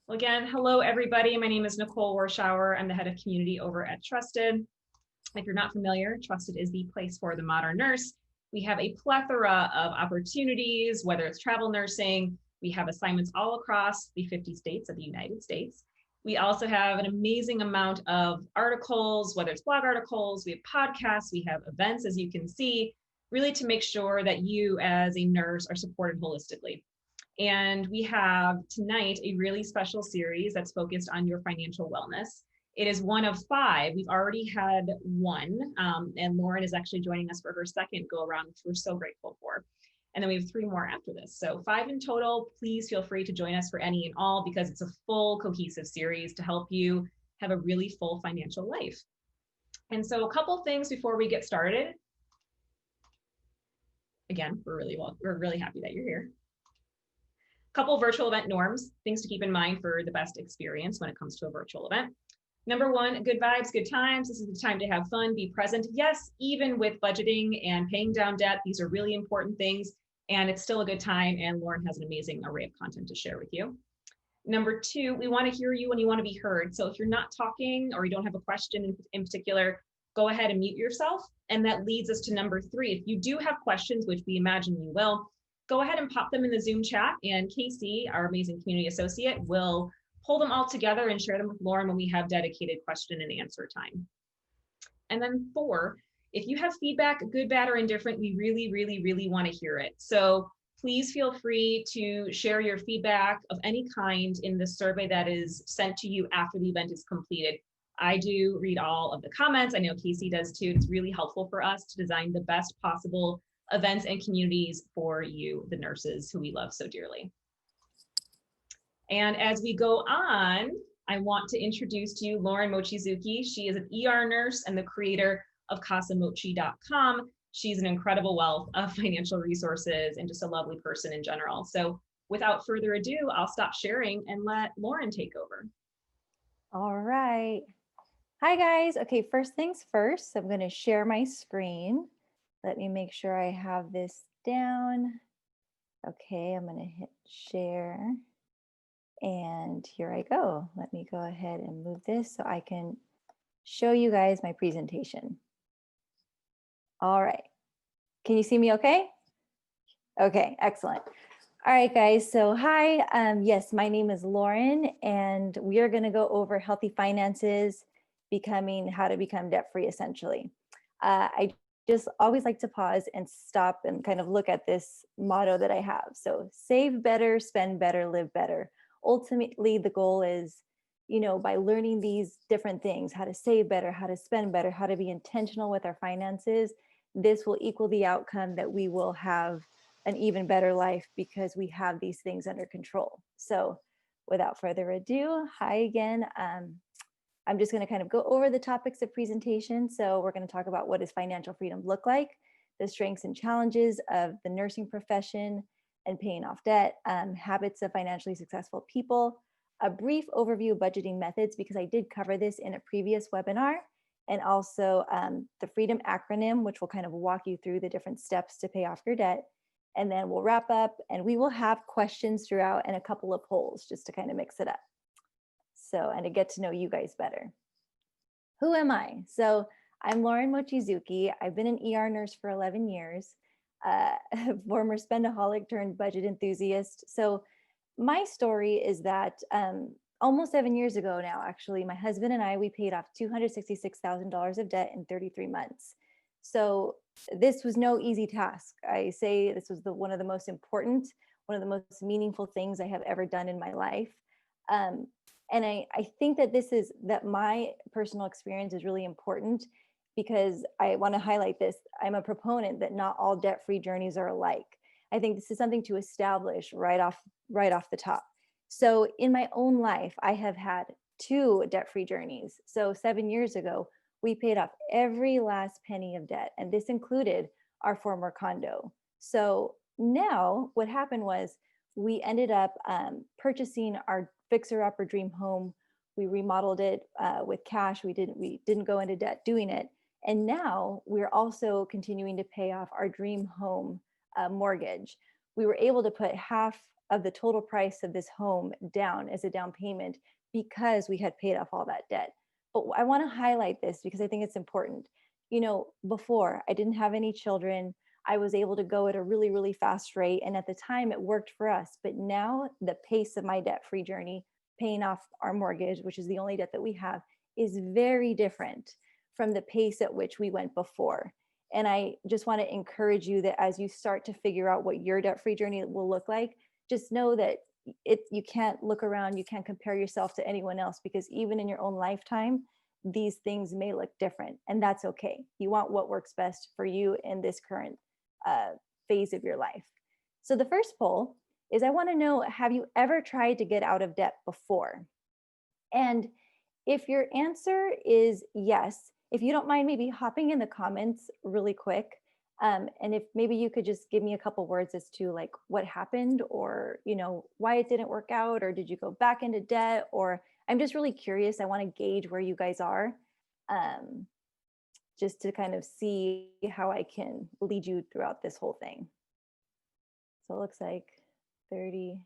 Well, again, hello, everybody. My name is Nicole Warshauer. I'm the head of community over at Trusted. If you're not familiar, Trusted is the place for the modern nurse. We have a plethora of opportunities, whether it's travel nursing. We have assignments all across the 50 states of the United States. We also have an amazing amount of articles, whether it's blog articles, we have podcasts, we have events, as you can see, really to make sure that you as a nurse are supported holistically. And we have tonight a really special series that's focused on your financial wellness. It is one of five. We've already had one, and Lauren is actually joining us for her second go around, which we're so grateful for. And then we have three more after this. So five in total. Please feel free to join us for any and all because it's a full cohesive series to help you have a really full financial life. And so a couple things before we get started. Again, we're really happy that you're here. Couple virtual event norms, things to keep in mind for the best experience when it comes to a virtual event. Number one, good vibes, good times. This is the time to have fun, be present. Yes, even with budgeting and paying down debt, these are really important things, and it's still a good time, and Lauren has an amazing array of content to share with you. Number two, we want to hear you when you want to be heard. So if you're not talking or you don't have a question in particular, go ahead and mute yourself. And that leads us to number three. If you do have questions, which we imagine you will, go ahead and pop them in the Zoom chat, and Casey, our amazing community associate, will pull them all together and share them with Lauren when we have dedicated question and answer time. And then four, if you have feedback, good, bad, or indifferent, we really want to hear it. So please feel free to share your feedback of any kind in the survey that is sent to you after the event is completed. I do read all of the comments. I know Casey does too. It's really helpful for us to design the best possible events and communities for you, the nurses who we love so dearly. And as we go on, I want to introduce to you Lauren Mochizuki. She is an ER nurse and the creator of casamochi.com. She's an incredible wealth of financial resources and just a lovely person in general. So without further ado, I'll stop sharing and let Lauren take over. All right. Hi, guys. Okay, first things first, I'm going to share my screen. Let me make sure I have this down. Okay, I'm going to hit share. And here I go. Let me go ahead and move this so I can show you guys my presentation. All right. Can you see me okay? Okay, excellent. All right, guys. So hi, yes, my name is Lauren, and we are going to go over healthy finances, how to become debt-free, essentially. I just always like to pause and stop and kind of look at this motto that I have. So save better, spend better, live better. Ultimately, the goal is, by learning these different things, how to save better, how to spend better, how to be intentional with our finances, this will equal the outcome that we will have an even better life because we have these things under control. So without further ado, hi again. I'm just going to kind of go over the topics of presentation. So we're going to talk about what does financial freedom look like, the strengths and challenges of the nursing profession and paying off debt, habits of financially successful people, a brief overview of budgeting methods, because I did cover this in a previous webinar, and also the freedom acronym, which will kind of walk you through the different steps to pay off your debt. And then we'll wrap up, and we will have questions throughout and a couple of polls just to kind of mix it up. So, and to get to know you guys better. Who am I? So I'm Lauren Mochizuki. I've been an ER nurse for 11 years, former spendaholic turned budget enthusiast. So my story is that almost 7 years ago now, actually, my husband and I, we paid off $266,000 of debt in 33 months. So this was no easy task. I say this was one of the most important, one of the most meaningful things I have ever done in my life. And I think that my personal experience is really important because I want to highlight this. I'm a proponent that not all debt-free journeys are alike. I think this is something to establish right off the top. So in my own life, I have had 2 debt-free journeys. So 7 years ago, we paid off every last penny of debt, and this included our former condo. So now what happened was we ended up purchasing our fixer-upper dream home. We remodeled it with cash. We didn't go into debt doing it. And now we're also continuing to pay off our dream home mortgage. we were able to put half of the total price of this home down as a down payment because we had paid off all that debt. But I want to highlight this because I think it's important. You know, before I didn't have any children, I was able to go at a really, really fast rate. And at the time it worked for us. But now the pace of my debt-free journey, paying off our mortgage, which is the only debt that we have, is very different from the pace at which we went before. And I just want to encourage you that as you start to figure out what your debt-free journey will look like, just know that you can't look around, you can't compare yourself to anyone else, because even in your own lifetime, these things may look different, and that's okay. You want what works best for you in this current phase of your life. So the first poll is, I want to know, have you ever tried to get out of debt before? And if your answer is yes, if you don't mind maybe hopping in the comments really quick, and if maybe you could just give me a couple words as to like what happened, or why it didn't work out, or did you go back into debt, or I'm just really curious. I want to gauge where you guys are, just to kind of see how I can lead you throughout this whole thing. So it looks like 32%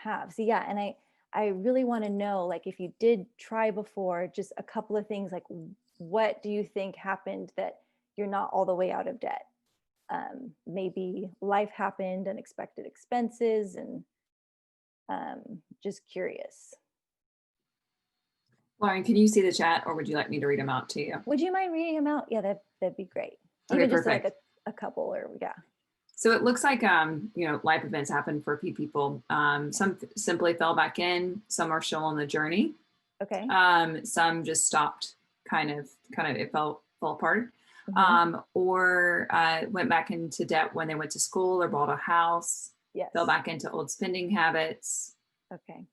have. So yeah, and I really want to know, like, if you did try before, just a couple of things, like what do you think happened that you're not all the way out of debt? Maybe life happened, unexpected expenses, and just curious. Lauren, can you see the chat, or would you like me to read them out to you? Would you mind reading them out? Yeah, that'd be great. Okay, Even just perfect. like a couple, or yeah. So it looks like, life events happen for a few people. Some simply fell back in, some are still on the journey. Okay. Some just stopped, kind of it fell apart. Mhm. Or went back into debt when they went to school or bought a house. Yes. Fell back into old spending habits. Okay.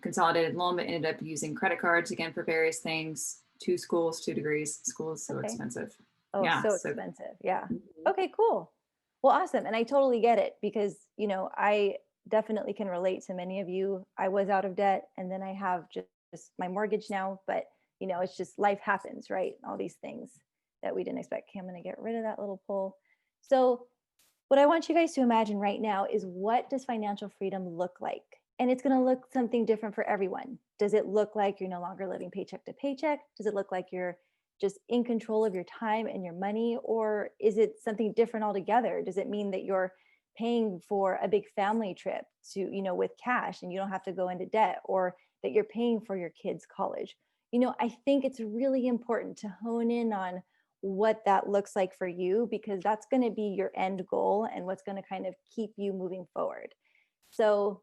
Consolidated loan, but ended up using credit cards again for various things. 2 schools, 2 degrees. School is so Okay. expensive. Oh, Yeah, so so- expensive. Yeah. Mhm. Okay, cool. Well, awesome. And I totally get it, because, I definitely can relate to many of you. I was out of debt, and then I have just my mortgage now, but it's just life happens, right? All these things that we didn't expect. Okay, I'm going to get rid of that little poll. So what I want you guys to imagine right now is, what does financial freedom look like? And it's going to look something different for everyone. Does it look like you're no longer living paycheck to paycheck? Does it look like you're just in control of your time and your money? Or is it something different altogether? Does it mean that you're paying for a big family trip to, with cash, and you don't have to go into debt, or that you're paying for your kids' college? I think it's really important to hone in on what that looks like for you, because that's going to be your end goal and what's going to kind of keep you moving forward. So,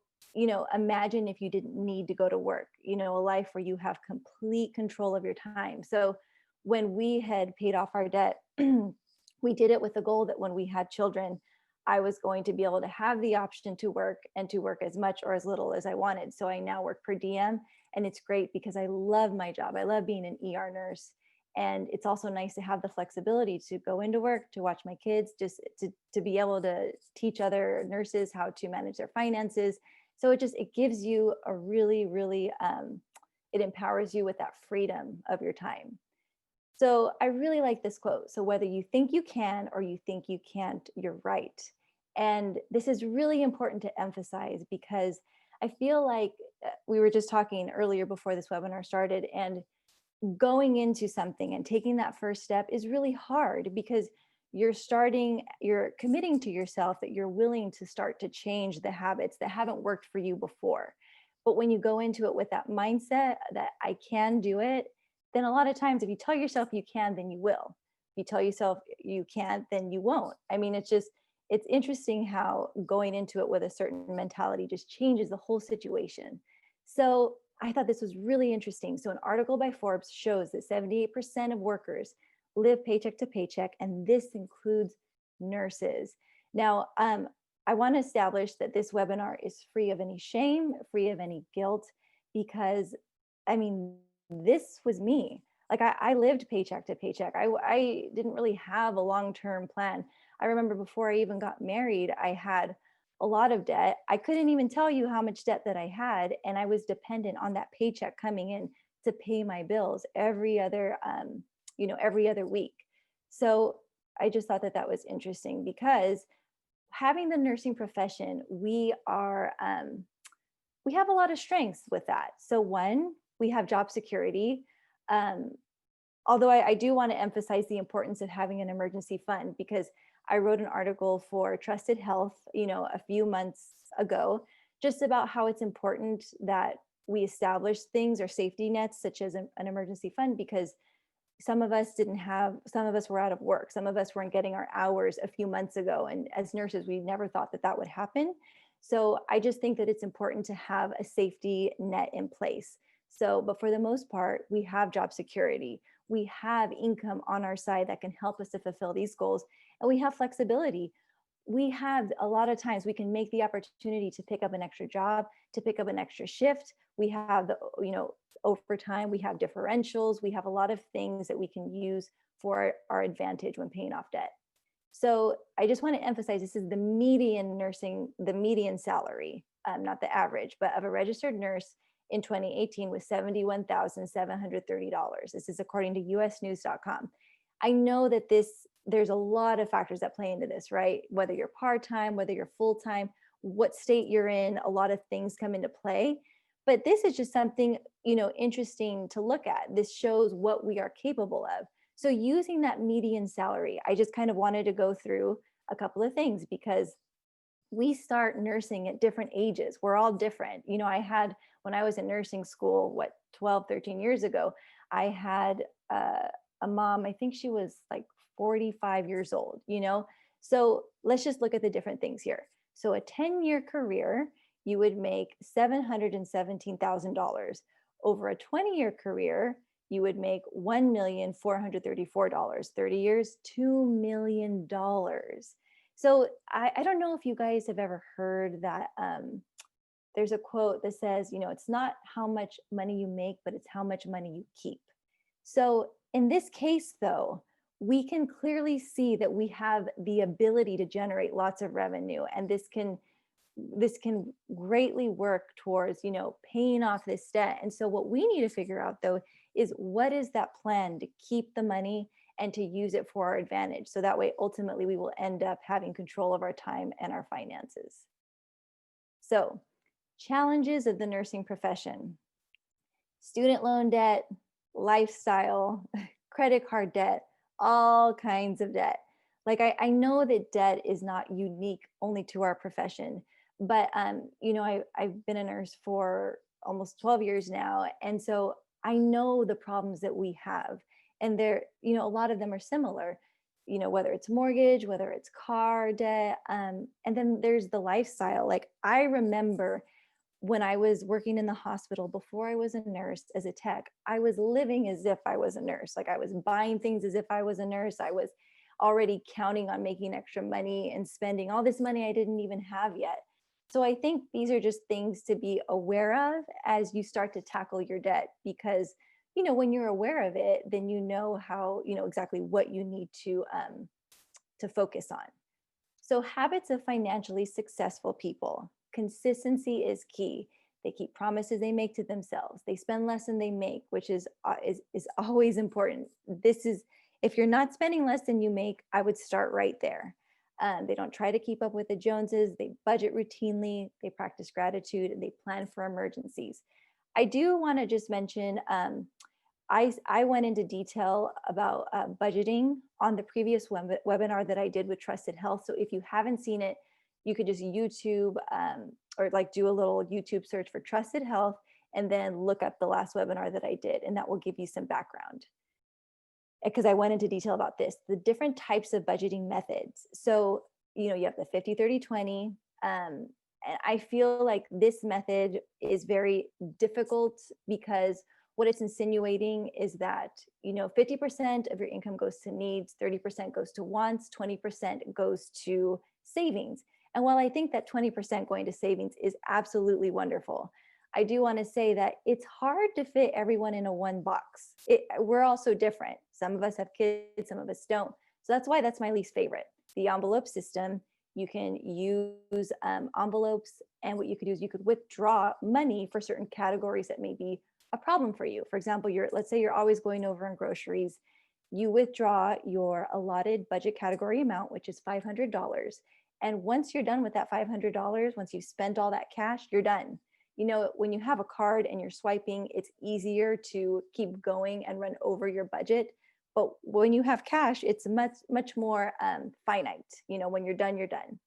imagine if you didn't need to go to work, a life where you have complete control of your time. So when we had paid off our debt, we did it with the goal that when we had children, I was going to be able to have the option to work, and to work as much or as little as I wanted. So I now work per diem, and it's great because I love my job. I love being an ER nurse. And it's also nice to have the flexibility to go into work, to watch my kids, just to be able to teach other nurses how to manage their finances. So it gives you a really, really, it empowers you with that freedom of your time. So I really like this quote. So whether you think you can or you think you can't, you're right. And this is really important to emphasize, because I feel like we were just talking earlier before this webinar started, and going into something and taking that first step is really hard, because you're committing to yourself that you're willing to start to change the habits that haven't worked for you before. But when you go into it with that mindset that I can do it, then a lot of times, if you tell yourself you can, then you will. If you tell yourself you can't, then you won't. I mean, it's interesting how going into it with a certain mentality just changes the whole situation. So I thought this was really interesting. So an article by Forbes shows that 78% of workers live paycheck to paycheck, and this includes nurses. Now, I want to establish that this webinar is free of any shame, free of any guilt, because I mean, this was me. Like I lived paycheck to paycheck. I didn't really have a long-term plan. I remember before I even got married, I had a lot of debt. I couldn't even tell you how much debt that I had. And I was dependent on that paycheck coming in to pay my bills every other week. So I just thought that was interesting, because having the nursing profession, we have a lot of strengths with that. So one, we have job security. Although I do want to emphasize the importance of having an emergency fund, because I wrote an article for Trusted Health, a few months ago, just about how it's important that we establish things or safety nets, such as an emergency fund, because some of us were out of work. Some of us weren't getting our hours a few months ago. And as nurses, we never thought that that would happen. So I just think that it's important to have a safety net in place. So, but for the most part, we have job security. We have income on our side that can help us to fulfill these goals. And we have flexibility. We have a lot of times we can make the opportunity to pick up an extra job, to pick up an extra shift. We have the, overtime, we have differentials, we have a lot of things that we can use for our advantage when paying off debt. So I just want to emphasize, this is the median salary, not the average, but of a registered nurse in 2018 was $71,730. This is according to usnews.com. I know that there's a lot of factors that play into this, right? Whether you're part-time, whether you're full-time, what state you're in, a lot of things come into play. But this is just something, interesting to look at. This shows what we are capable of. So using that median salary, I just kind of wanted to go through a couple of things, because we start nursing at different ages. We're all different. When I was in nursing school, 12, 13 years ago, I had a mom, I think she was like 45 years old, So let's just look at the different things here. So a 10-year career, you would make $717,000. Over a 20-year career, you would make $1,434. 30 years, $2 million. So I don't know if you guys have ever heard that there's a quote that says, it's not how much money you make, but it's how much money you keep. So in this case, though, we can clearly see that we have the ability to generate lots of revenue, and this can greatly work towards, paying off this debt. And so what we need to figure out, though, is what is that plan to keep the money and to use it for our advantage. So that way, ultimately, we will end up having control of our time and our finances. So challenges of the nursing profession: student loan debt, lifestyle, credit card debt, all kinds of debt. Like I know that debt is not unique only to our profession, but I've been a nurse for almost 12 years now. And so I know the problems that we have. And a lot of them are similar, whether it's mortgage, whether it's car debt. And then there's the lifestyle. Like I remember when I was working in the hospital before I was a nurse as a tech, I was living as if I was a nurse. Like I was buying things as if I was a nurse. I was already counting on making extra money and spending all this money I didn't even have yet. So I think these are just things to be aware of as you start to tackle your debt, because when you're aware of it, then how exactly what you need to focus on. So habits of financially successful people: consistency is key. They keep promises they make to themselves. They spend less than they make, which is always important. If you're not spending less than you make, I would start right there. They don't try to keep up with the Joneses. They budget routinely. They practice gratitude, and they plan for emergencies. I do want to just mention, I went into detail about budgeting on the previous webinar that I did with Trusted Health. So if you haven't seen it, you could just YouTube or do a little YouTube search for Trusted Health, and then look up the last webinar that I did, and that will give you some background. Because I went into detail about this, the different types of budgeting methods. So, you have the 50-30-20. And I feel like this method is very difficult, because what it's insinuating is that, 50% of your income goes to needs, 30% goes to wants, 20% goes to savings. And while I think that 20% going to savings is absolutely wonderful, I do want to say that it's hard to fit everyone in a one box. We're all so different. Some of us have kids, some of us don't. So that's my least favorite. The envelope system, you can use envelopes, and what you could do is you could withdraw money for certain categories that may be a problem for you. For example, let's say you're always going over on groceries. You withdraw your allotted budget category amount, which is $500, And once you're done with that $500, once you've spent all that cash, you're done. You know, when you have a card and you're swiping, it's easier to keep going and run over your budget. But when you have cash, it's much more finite. You know, when you're done, you're done.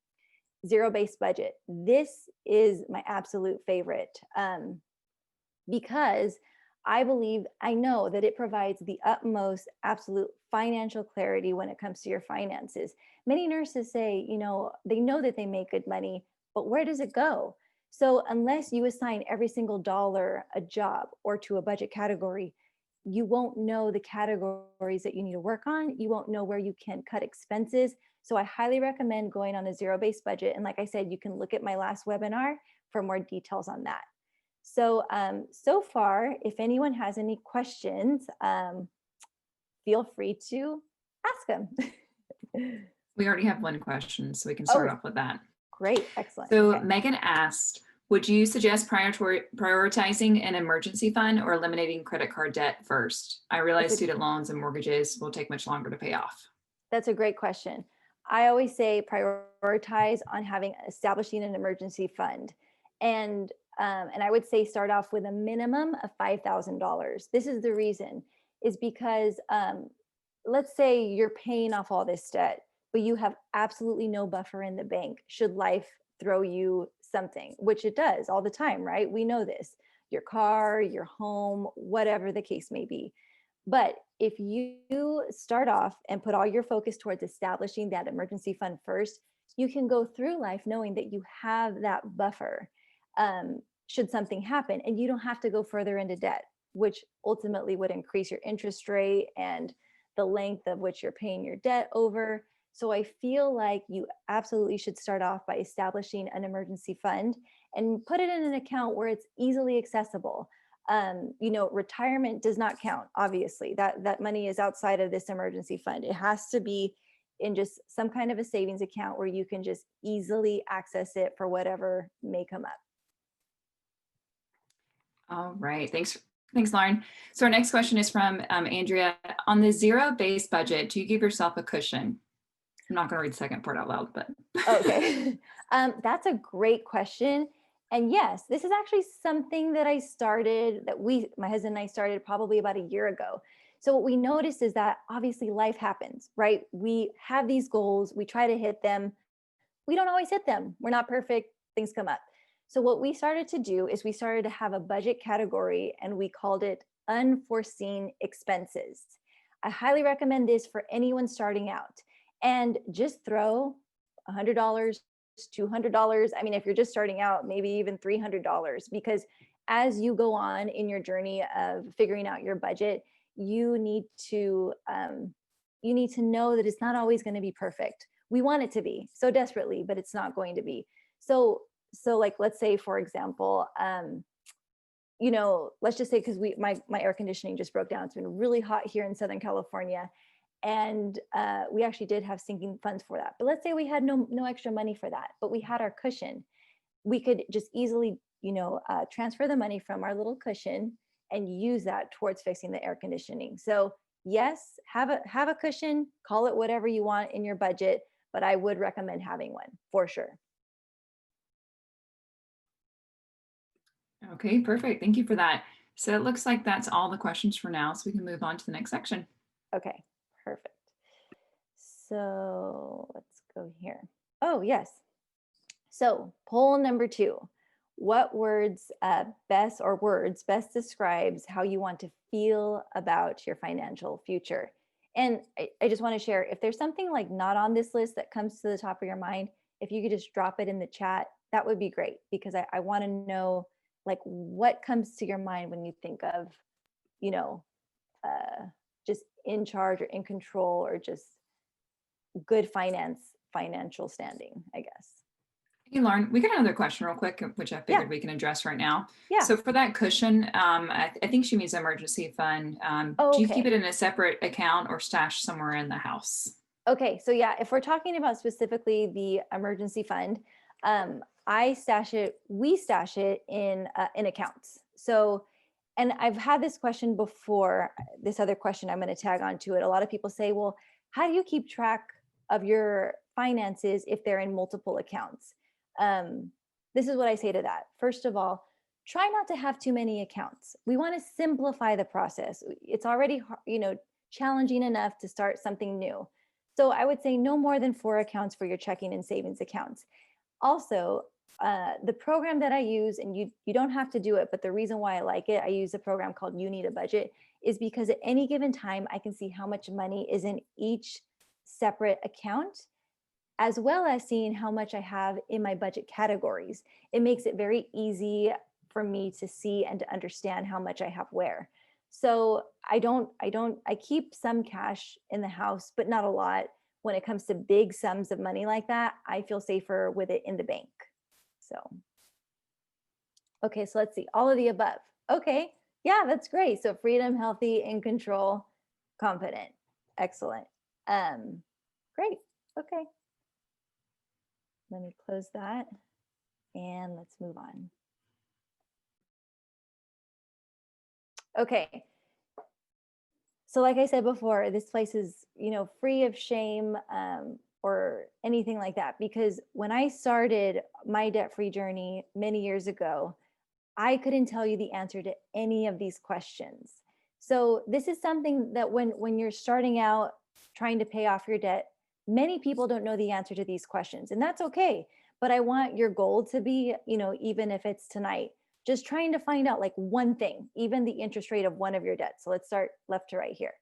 Zero-based budget. This is my absolute favorite because I know that it provides the utmost absolute financial clarity when it comes to your finances. Many nurses say, you know, they know that they make good money, but where does it go? So unless you assign every single dollar a job or to a budget category, you won't know the categories that you need to work on. You won't know where you can cut expenses. So I highly recommend going on a zero-based budget. And like I said, you can look at my last webinar for more details on that. So, so far, if anyone has any questions, feel free to ask them. We already have one question, so we can start off with that. Great, excellent. So Okay. Megan asked, would you suggest prioritizing an emergency fund or eliminating credit card debt first? I realize student loans and mortgages will take much longer to pay off. That's a great question. I always say prioritize on establishing an emergency fund. And I would say start off with a minimum of $5,000. This is the reason, is because let's say you're paying off all this debt, but you have absolutely no buffer in the bank should life throw you something, which it does all the time, right? We know this, your car, your home, whatever the case may be. But if you start off and put all your focus towards establishing that emergency fund first, you can go through life knowing that you have that buffer should something happen, and you don't have to go further into debt, which ultimately would increase your interest rate and the length of which you're paying your debt over. So I feel like you absolutely should start off by establishing an emergency fund and put it in an account where it's easily accessible. You know, retirement does not count. Obviously, that money is outside of this emergency fund. It has to be in just some kind of a savings account where you can just easily access it for whatever may come up. All right, thanks, Lauren. So our next question is from Andrea. On the zero-based budget, do you give yourself a cushion? I'm not going to read the second part out loud, but. Okay, that's a great question. And yes, this is actually something that my husband and I started probably about a year ago. So what we noticed is that obviously life happens, right? We have these goals, we try to hit them. We don't always hit them. We're not perfect, things come up. So what we started to do is we started to have a budget category and we called it unforeseen expenses. I highly recommend this for anyone starting out, and just throw $100, $200. I mean, if you're just starting out, maybe even $300, because as you go on in your journey of figuring out your budget, you need to know that it's not always going to be perfect. We want it to be so desperately, but it's not going to be. So like, let's say, for example, you know, let's just say, because my air conditioning just broke down. It's been really hot here in Southern California. And we actually did have sinking funds for that. But let's say we had no extra money for that, but we had our cushion. We could just easily, you know, transfer the money from our little cushion and use that towards fixing the air conditioning. So yes, have a cushion, call it whatever you want in your budget, but I would recommend having one for sure. Okay, perfect. Thank you for that. So it looks like that's all the questions for now. So we can move on to the next section. Okay, perfect. So let's go here. Oh, yes. So poll number 2, what words best describes how you want to feel about your financial future? And I just want to share, if there's something like not on this list that comes to the top of your mind, if you could just drop it in the chat, that would be great, because I want to know like what comes to your mind when you think of, you know, just in charge or in control or just good financial standing, I guess. Hey, Lauren, we got another question real quick, which I figured we can address right now. Yeah. So for that cushion, I think she means emergency fund. Do you keep it in a separate account or stash somewhere in the house? Okay, so yeah, if we're talking about specifically the emergency fund, we stash it in accounts. So, and I've had this question before, this other question I'm going to tag on to it. A lot of people say, well, how do you keep track of your finances if they're in multiple accounts. This is what I say to that. First of all, try not to have too many accounts. We want to simplify the process. It's already, challenging enough to start something new. So I would say no more than 4 accounts for your checking and savings accounts. Also, the program that I use, and you don't have to do it, but the reason why I like it, I use a program called You Need a Budget, is because at any given time, I can see how much money is in each separate account, as well as seeing how much I have in my budget categories. It makes it very easy for me to see and to understand how much I have where. So I keep some cash in the house, but not a lot. When it comes to big sums of money like that, I feel safer with it in the bank. So, okay, so let's see, all of the above. Okay, yeah, that's great. So freedom, healthy, in control, confident. Excellent. Great, okay. Let me close that and let's move on. Okay. So like I said before, this place is, free of shame or anything like that, because when I started my debt-free journey many years ago, I couldn't tell you the answer to any of these questions. So this is something that when you're starting out trying to pay off your debt, many people don't know the answer to these questions, and that's okay. But I want your goal to be, even if it's tonight, just trying to find out like one thing, even the interest rate of one of your debts. So let's start left to right here.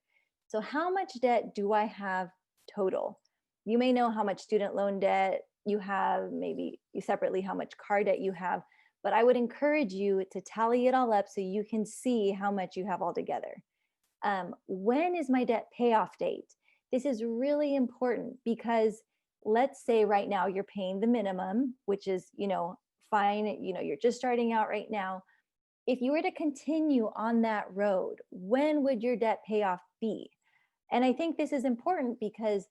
So how much debt do I have total? You may know how much student loan debt you have, maybe you separately how much car debt you have, but I would encourage you to tally it all up so you can see how much you have altogether. When is my debt payoff date? This is really important because let's say right now you're paying the minimum, which is, fine, you're just starting out right now. If you were to continue on that road, when would your debt payoff be? And I think this is important because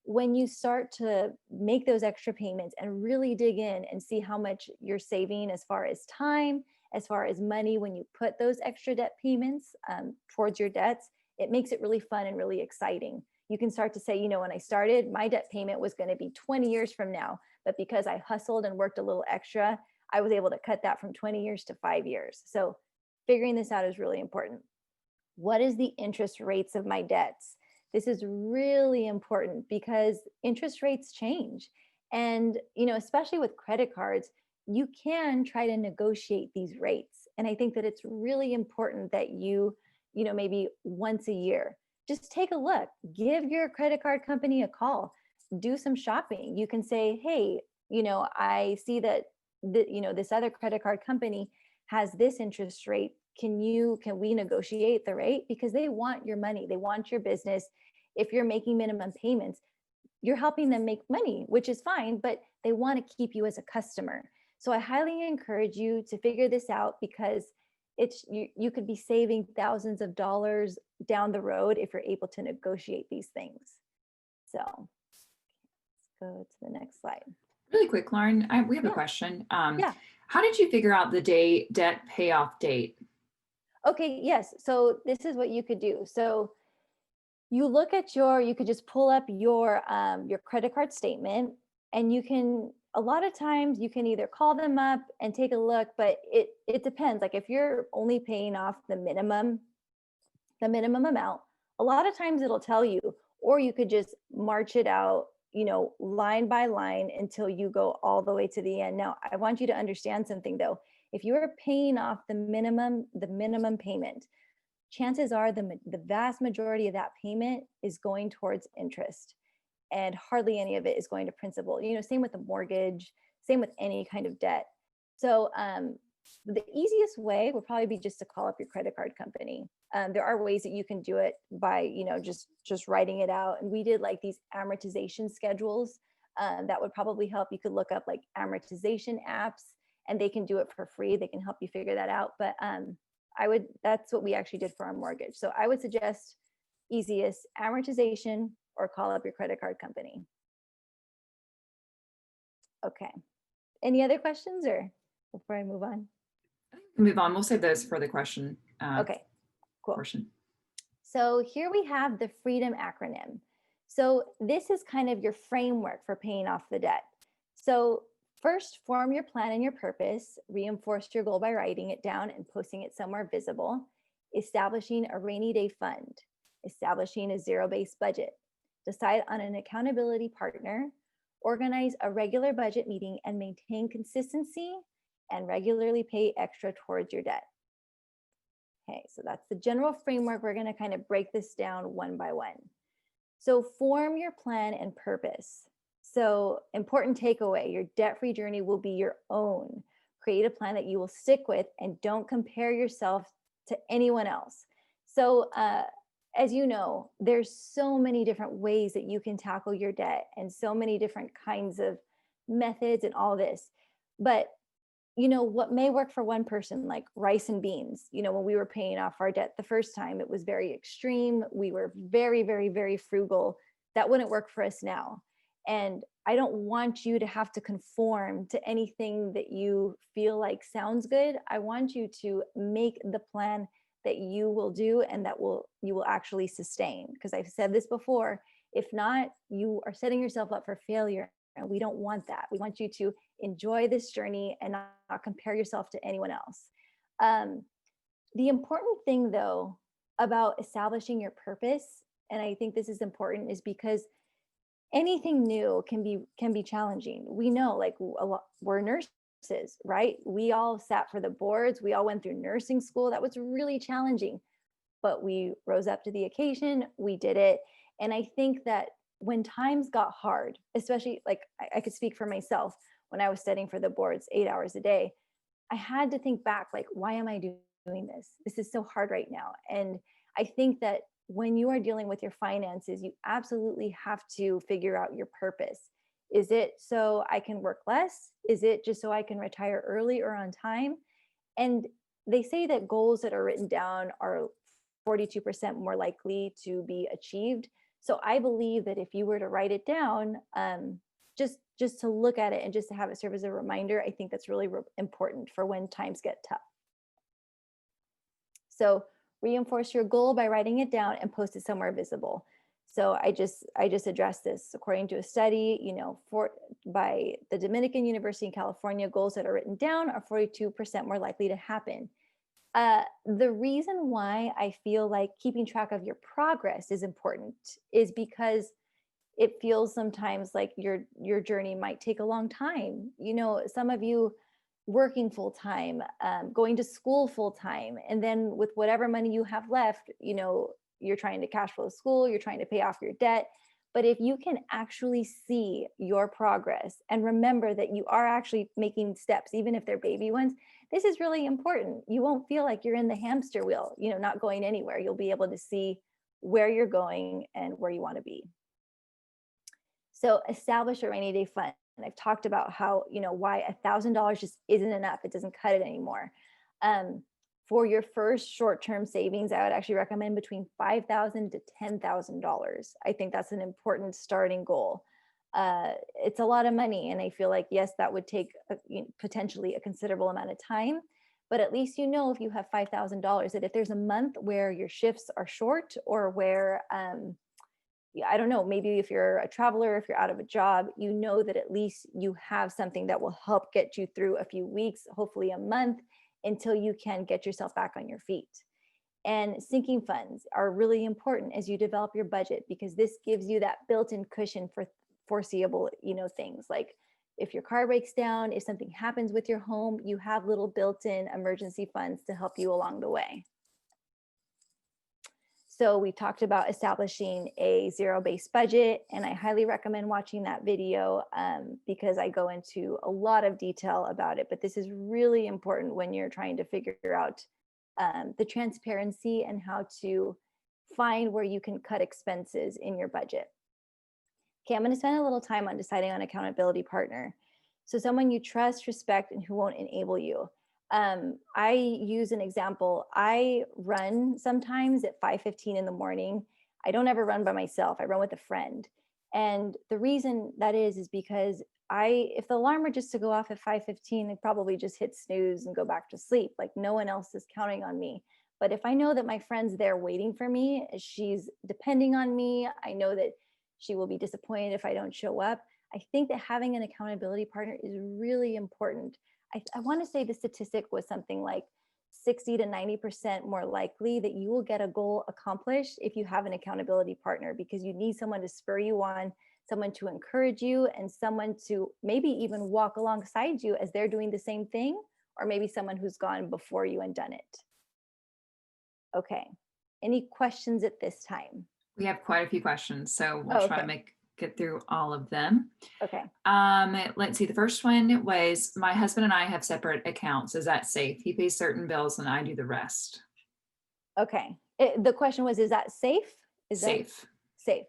when you start to make those extra payments and really dig in and see how much you're saving as far as time, as far as money, when you put those extra debt payments towards your debts, it makes it really fun and really exciting. You can start to say, when I started, my debt payment was going to be 20 years from now. But because I hustled and worked a little extra, I was able to cut that from 20 years to 5 years. So figuring this out is really important. What is the interest rates of my debts? This is really important because interest rates change. And, especially with credit cards, you can try to negotiate these rates. And I think that it's really important that you, maybe once a year, just take a look, give your credit card company a call, do some shopping. You can say, hey, I see that this other credit card company has this interest rate. Can we negotiate the rate? Because they want your money, they want your business. If you're making minimum payments, you're helping them make money, which is fine, but they want to keep you as a customer. So I highly encourage you to figure this out because you could be saving thousands of dollars down the road if you're able to negotiate these things. So let's go to the next slide. Really quick, Lauren, we have a question. Yeah. How did you figure out the debt payoff date? Okay, yes. So this is what you could do. So you look at you could just pull up your credit card statement, and a lot of times you can either call them up and take a look, but it depends. Like if you're only paying off the minimum amount, a lot of times it'll tell you, or you could just march it out, line by line until you go all the way to the end. Now, I want you to understand something though. If you are paying off the minimum payment, chances are the vast majority of that payment is going towards interest, and hardly any of it is going to principal. Same with the mortgage, same with any kind of debt. So the easiest way would probably be just to call up your credit card company. There are ways that you can do it by, just writing it out. And we did like these amortization schedules that would probably help. You could look up like amortization apps and they can do it for free. They can help you figure that out. But that's what we actually did for our mortgage. So I would suggest easiest amortization or call up your credit card company. Okay. Any other questions or before I move on? Move on. We'll save those for the question. Okay, cool. Portion. So here we have the freedom acronym. So this is kind of your framework for paying off the debt. So first, form your plan and your purpose, reinforce your goal by writing it down and posting it somewhere visible, establishing a rainy day fund, establishing a zero-based budget, decide on an accountability partner, organize a regular budget meeting and maintain consistency, and regularly pay extra towards your debt. Okay, so that's the general framework. We're going to kind of break this down one by one. So form your plan and purpose. So important takeaway, your debt-free journey will be your own. Create a plan that you will stick with and don't compare yourself to anyone else. So as you know, there's so many different ways that you can tackle your debt and so many different kinds of methods and all this. But you know, what may work for one person, like rice and beans, you know, when we were paying off our debt the first time, it was very extreme. We were very, very, very frugal. That wouldn't work for us now. And I don't want you to have to conform to anything that you feel like sounds good. I want you to make the plan that you will do and that you will actually sustain. Because I've said this before, if not, you are setting yourself up for failure. And we don't want that. We want you to enjoy this journey and not compare yourself to anyone else. The important thing, though, about establishing your purpose, and I think this is important, is because anything new can be challenging. We know, like, we're nurses, right? We all sat for the boards. We all went through nursing school. That was really challenging, but we rose up to the occasion. We did it. And I think that when times got hard, especially like I could speak for myself, when I was studying for the boards 8 hours a day, I had to think back, like, why am I doing this? This is so hard right now. And I think that when you are dealing with your finances, you absolutely have to figure out your purpose. Is it so I can work less? Is it just so I can retire early or on time? And they say that goals that are written down are 42% more likely to be achieved. So I believe that if you were to write it down, just to look at it and just to have it serve as a reminder, I think that's really important for when times get tough. So reinforce your goal by writing it down and post it somewhere visible. So I just addressed this. According to a study, you know, by the Dominican University in California, goals that are written down are 42% more likely to happen. The reason why I feel like keeping track of your progress is important is because it feels sometimes like your journey might take a long time. You know, some of you working full time, going to school full time, and then with whatever money you have left, you know, you're trying to cash flow school, you're trying to pay off your debt. But if you can actually see your progress and remember that you are actually making steps, even if they're baby ones, this is really important. You won't feel like you're in the hamster wheel, you know, not going anywhere. You'll be able to see where you're going and where you want to be. So establish a rainy day fund. And I've talked about how, you know, why $1,000 just isn't enough. It doesn't cut it anymore. For your first short-term savings, I would actually recommend between $5,000 to $10,000. I think that's an important starting goal. It's a lot of money. And I feel like, yes, that would take potentially a considerable amount of time, but at least, you know, if you have $5,000, that if there's a month where your shifts are short or where, I don't know, maybe if you're a traveler, if you're out of a job, you know that at least you have something that will help get you through a few weeks, hopefully a month, until you can get yourself back on your feet. And sinking funds are really important as you develop your budget, because this gives you that built-in cushion for foreseeable, you know, things like if your car breaks down, if something happens with your home, you have little built-in emergency funds to help you along the way. So we talked about establishing a zero-based budget, and I highly recommend watching that video because I go into a lot of detail about it. But this is really important when you're trying to figure out the transparency and how to find where you can cut expenses in your budget. Okay, I'm going to spend a little time on deciding on accountability partner. So someone you trust, respect, and who won't enable you. I use an example. I run sometimes at 5:15 in the morning. I don't ever run by myself. I run with a friend. And the reason that is because if the alarm were just to go off at 5:15, I'd probably just hit snooze and go back to sleep. Like, no one else is counting on me. But if I know that my friend's there waiting for me, she's depending on me, I know that She will be disappointed if I don't show up. I think that having an accountability partner is really important. I want to say the statistic was something like 60 to 90% more likely that you will get a goal accomplished if you have an accountability partner, because you need someone to spur you on, someone to encourage you, and someone to maybe even walk alongside you as they're doing the same thing, or maybe someone who's gone before you and done it. Okay. Any questions at this time? We have quite a few questions, so we'll try to get through all of them. Okay. Let's see. The first one was, my husband and I have separate accounts. Is that safe? He pays certain bills and I do the rest. Okay. The question was, is that safe? Is safe? Safe.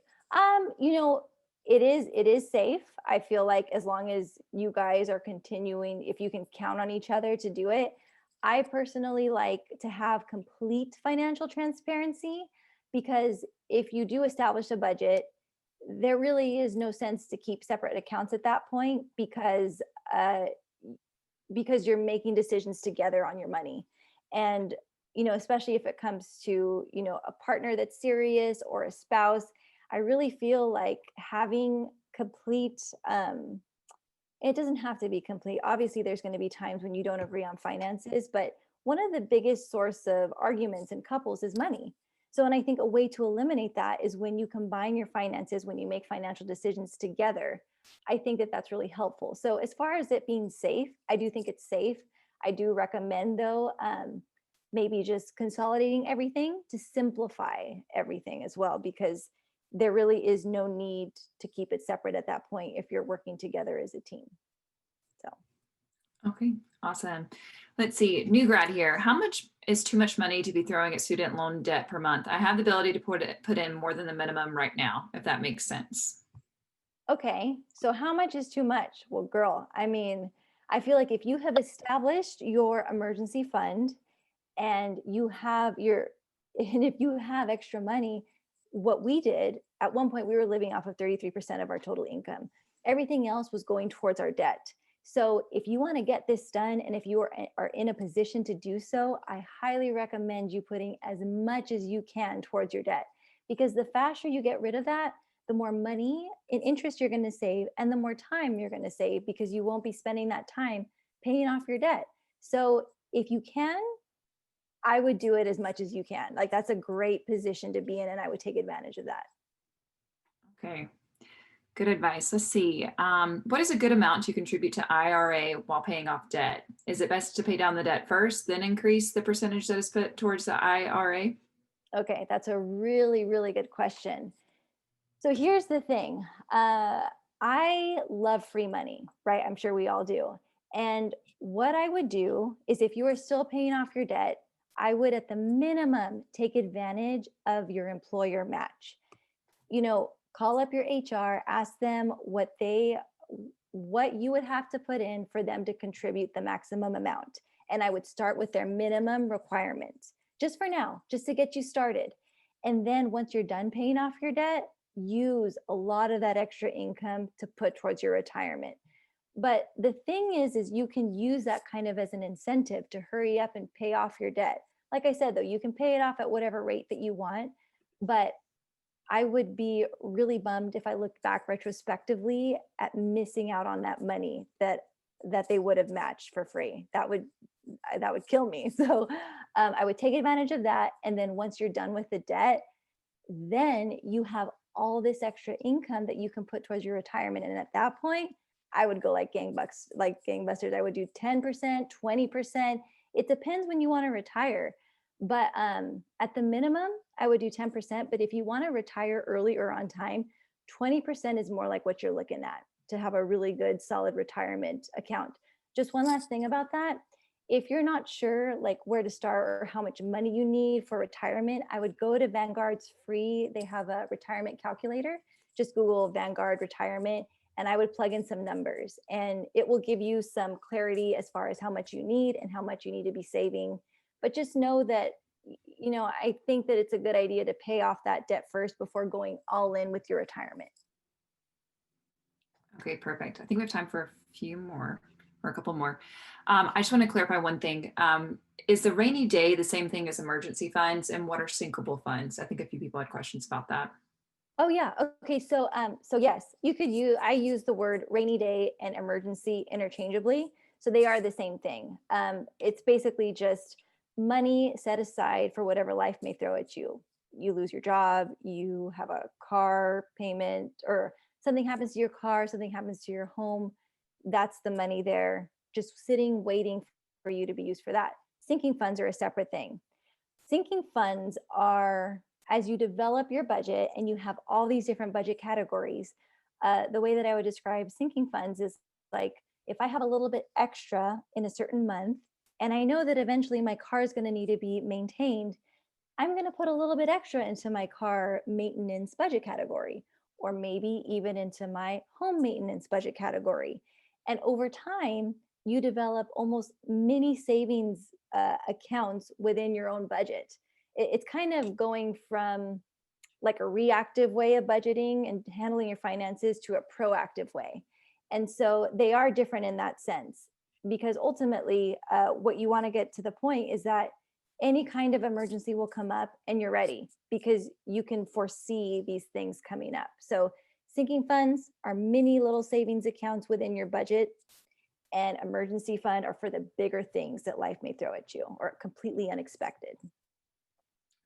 You know, it is safe. I feel like as long as you guys are continuing, if you can count on each other to do it. I personally like to have complete financial transparency, because if you do establish a budget, there really is no sense to keep separate accounts at that point, because you're making decisions together on your money. And, you know, especially if it comes to, you know, a partner that's serious or a spouse, I really feel like having complete, it doesn't have to be complete. Obviously, there's going to be times when you don't agree on finances, but one of the biggest source of arguments in couples is money. So, and I think a way to eliminate that is when you combine your finances, when you make financial decisions together. I think that that's really helpful. So as far as it being safe, I do think it's safe. I do recommend, though, maybe just consolidating everything to simplify everything as well, because there really is no need to keep it separate at that point if you're working together as a team. So. Okay, awesome. Let's see, new grad here. How much is too much money to be throwing at student loan debt per month? I have the ability to put in more than the minimum right now, if that makes sense. Okay, so how much is too much? Well, girl, I mean, I feel like if you have established your emergency fund and if you have extra money, what we did at one point, we were living off of 33% of our total income. Everything else was going towards our debt. So if you want to get this done, and if you are in a position to do so, I highly recommend you putting as much as you can towards your debt, because the faster you get rid of that, the more money in interest you're going to save, and the more time you're going to save, because you won't be spending that time paying off your debt. So if you can, I would do it as much as you can. Like, that's a great position to be in, and I would take advantage of that. Okay, good advice. Let's see. What is a good amount to contribute to IRA while paying off debt? Is it best to pay down the debt first, then increase the percentage that is put towards the IRA? Okay, that's a really, really good question. So here's the thing. I love free money, right? I'm sure we all do. And what I would do is, if you are still paying off your debt, I would at the minimum take advantage of your employer match. You know, call up your HR, ask them what you would have to put in for them to contribute the maximum amount. And I would start with their minimum requirement, just for now, just to get you started. And then once you're done paying off your debt, use a lot of that extra income to put towards your retirement. But the thing is you can use that kind of as an incentive to hurry up and pay off your debt. Like I said, though, you can pay it off at whatever rate that you want, but I would be really bummed if I looked back retrospectively at missing out on that money that they would have matched for free. That would kill me. So I would take advantage of that. And then once you're done with the debt, then you have all this extra income that you can put towards your retirement. And at that point, I would go like gangbusters. I would do 10%, 20%. It depends when you want to retire. But at the minimum, I would do 10%. But if you want to retire early or on time, 20% is more like what you're looking at to have a really good, solid retirement account. Just one last thing about that. If you're not sure like where to start or how much money you need for retirement, I would go to Vanguard's free. They have a retirement calculator. Just Google Vanguard retirement, and I would plug in some numbers, and it will give you some clarity as far as how much you need and how much you need to be saving. But just know that, you know, I think that it's a good idea to pay off that debt first before going all in with your retirement. Okay, perfect. I think we have time for a few more, or a couple more. I just want to clarify one thing. Is the rainy day the same thing as emergency funds, and what are sinkable funds? I think a few people had questions about that. Oh yeah. Okay. So yes, I use the word rainy day and emergency interchangeably. So they are the same thing. It's basically just money set aside for whatever life may throw at you. You lose your job, you have a car payment, or something happens to your car, something happens to your home. That's the money there, just sitting, waiting for you to be used for that. Sinking funds are a separate thing. Sinking funds are as you develop your budget and you have all these different budget categories. The way that I would describe sinking funds is like if I have a little bit extra in a certain month, and I know that eventually my car is going to need to be maintained, I'm going to put a little bit extra into my car maintenance budget category, or maybe even into my home maintenance budget category. And over time, you develop almost mini savings accounts within your own budget. It's kind of going from like a reactive way of budgeting and handling your finances to a proactive way. And so they are different in that sense, because ultimately, what you want to get to the point is that any kind of emergency will come up and you're ready because you can foresee these things coming up. So sinking funds are mini little savings accounts within your budget, and emergency fund are for the bigger things that life may throw at you or completely unexpected.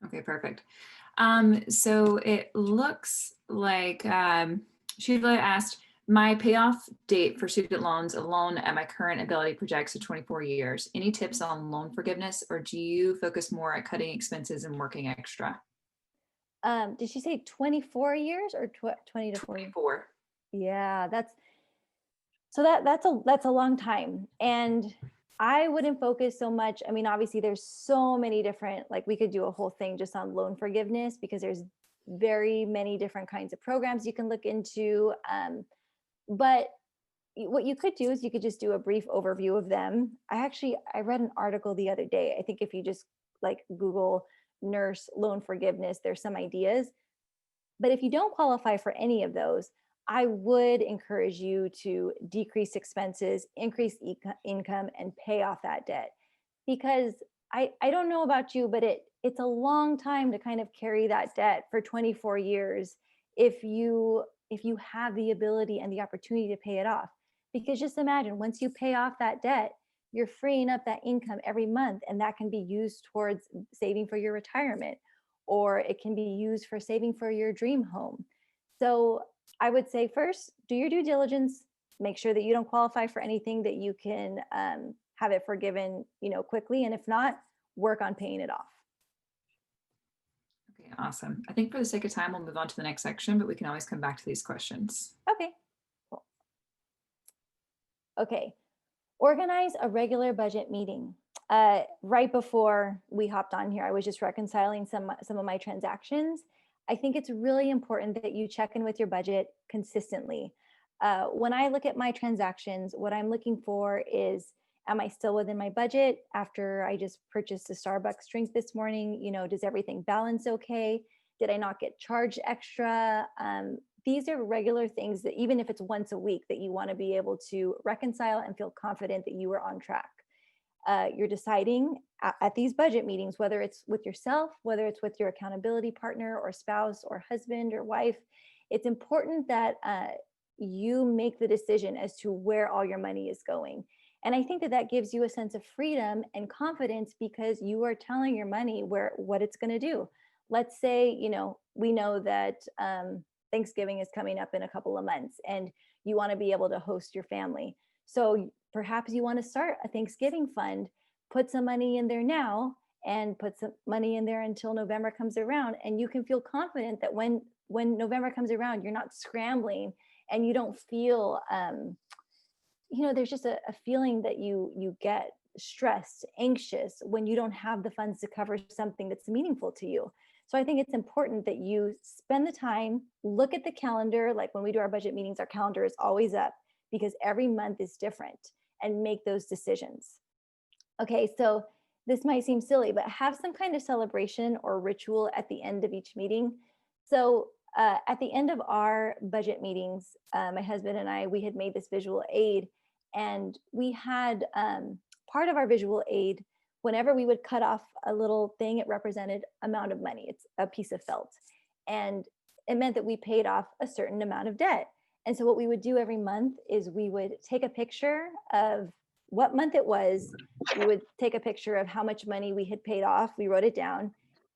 Okay, perfect. So it looks like Sheila asked, my payoff date for student loans alone at my current ability projects to 24 years. Any tips on loan forgiveness, or do you focus more at cutting expenses and working extra? Did she say 24 years or 20 to 40? 24. Yeah, that's a long time. And I wouldn't focus so much. I mean, obviously there's so many different, like we could do a whole thing just on loan forgiveness because there's very many different kinds of programs you can look into. But what you could do is you could just do a brief overview of them. I read an article the other day. I think if you just like Google nurse loan forgiveness, there's some ideas. But if you don't qualify for any of those, I would encourage you to decrease expenses, increase income, and pay off that debt. Because I don't know about you, but it's a long time to kind of carry that debt for 24 years if you have the ability and the opportunity to pay it off. Because just imagine, once you pay off that debt, you're freeing up that income every month, and that can be used towards saving for your retirement, or it can be used for saving for your dream home. So I would say first, do your due diligence, make sure that you don't qualify for anything that you can have it forgiven, quickly. And if not, work on paying it off. Okay, awesome. I think for the sake of time, we'll move on to the next section, but we can always come back to these questions. Okay, cool. Okay, organize a regular budget meeting. Right before we hopped on here, I was just reconciling some of my transactions. I think it's really important that you check in with your budget consistently. When I look at my transactions, what I'm looking for is, am I still within my budget after I just purchased a Starbucks drink this morning? Does everything balance okay? Did I not get charged extra? These are regular things that even if it's once a week, that you want to be able to reconcile and feel confident that you are on track. You're deciding at these budget meetings, whether it's with yourself, whether it's with your accountability partner or spouse or husband or wife, it's important that you make the decision as to where all your money is going. And I think that gives you a sense of freedom and confidence because you are telling your money what it's going to do. Let's say, we know that Thanksgiving is coming up in a couple of months and you want to be able to host your family. So perhaps you want to start a Thanksgiving fund, put some money in there now and put some money in there until November comes around. And you can feel confident that when November comes around, you're not scrambling and you don't feel, there's just a feeling that you get stressed, anxious when you don't have the funds to cover something that's meaningful to you. So I think it's important that you spend the time, look at the calendar. Like when we do our budget meetings, our calendar is always up because every month is different, and make those decisions. Okay, so this might seem silly, but have some kind of celebration or ritual at the end of each meeting. So at the end of our budget meetings, my husband and I, we had made this visual aid, and we had part of our visual aid, whenever we would cut off a little thing, it represented amount of money. It's a piece of felt. And it meant that we paid off a certain amount of debt. And so what we would do every month is we would take a picture of what month it was. We would take a picture of how much money we had paid off. We wrote it down.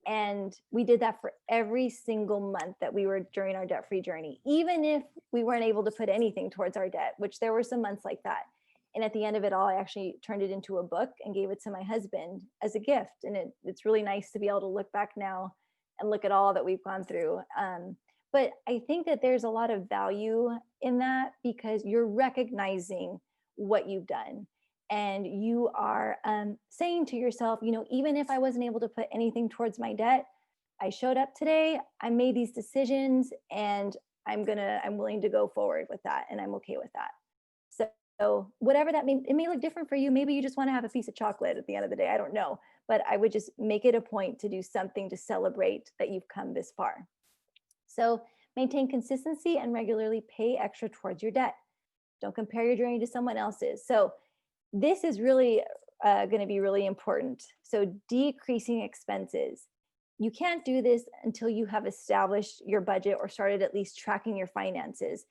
And we did that for every single month that we were during our debt-free journey, even if we weren't able to put anything towards our debt, which there were some months like that. And at the end of it all, I actually turned it into a book and gave it to my husband as a gift. And it's really nice to be able to look back now and look at all that we've gone through. But I think that there's a lot of value in that because you're recognizing what you've done. And you are saying to yourself, you know, even if I wasn't able to put anything towards my debt, I showed up today, I made these decisions, and I'm willing to go forward with that, and I'm okay with that. So whatever that may, it may look different for you. Maybe you just want to have a piece of chocolate at the end of the day. I don't know, but I would just make it a point to do something to celebrate that you've come this far. So maintain consistency and regularly pay extra towards your debt. Don't compare your journey to someone else's. So this is really going to be really important. So decreasing expenses. You can't do this until you have established your budget or started at least tracking your finances.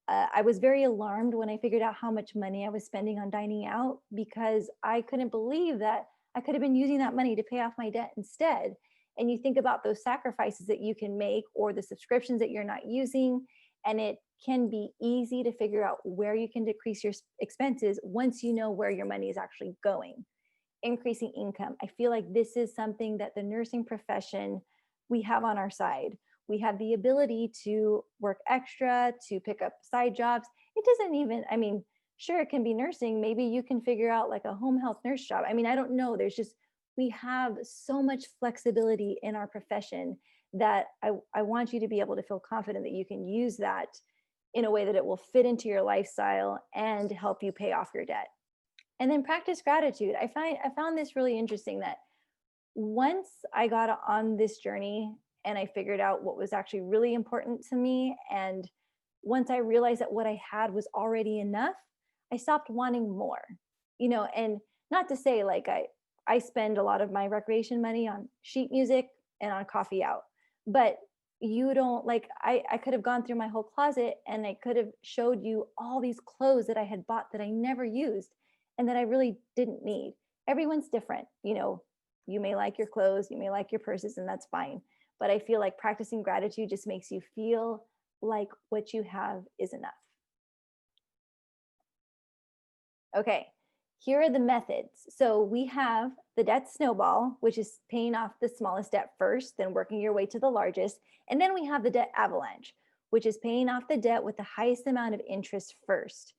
I was very alarmed when I figured out how much money I was spending on dining out because I couldn't believe that I could have been using that money to pay off my debt instead. And you think about those sacrifices that you can make or the subscriptions that you're not using, and it can be easy to figure out where you can decrease your expenses once you know where your money is actually going. Increasing income. I feel like this is something that the nursing profession, we have on our side. We have the ability to work extra, to pick up side jobs. It doesn't even, I mean, sure, it can be nursing. Maybe you can figure out like a home health nurse job. I mean, I don't know. We have so much flexibility in our profession that I want you to be able to feel confident that you can use that in a way that it will fit into your lifestyle and help you pay off your debt. And then practice gratitude. I found this really interesting that once I got on this journey and I figured out what was actually really important to me, and once I realized that what I had was already enough, I stopped wanting more, you know. And not to say like I spend a lot of my recreation money on sheet music and on coffee out, but you don't like, I could have gone through my whole closet and I could have showed you all these clothes that I had bought that I never used and that I really didn't need. Everyone's different, you know. You may like your clothes, you may like your purses, and that's fine. But I feel like practicing gratitude just makes you feel like what you have is enough. Okay, here are the methods. So we have the debt snowball, which is paying off the smallest debt first, then working your way to the largest. And then we have the debt avalanche, which is paying off the debt with the highest amount of interest first.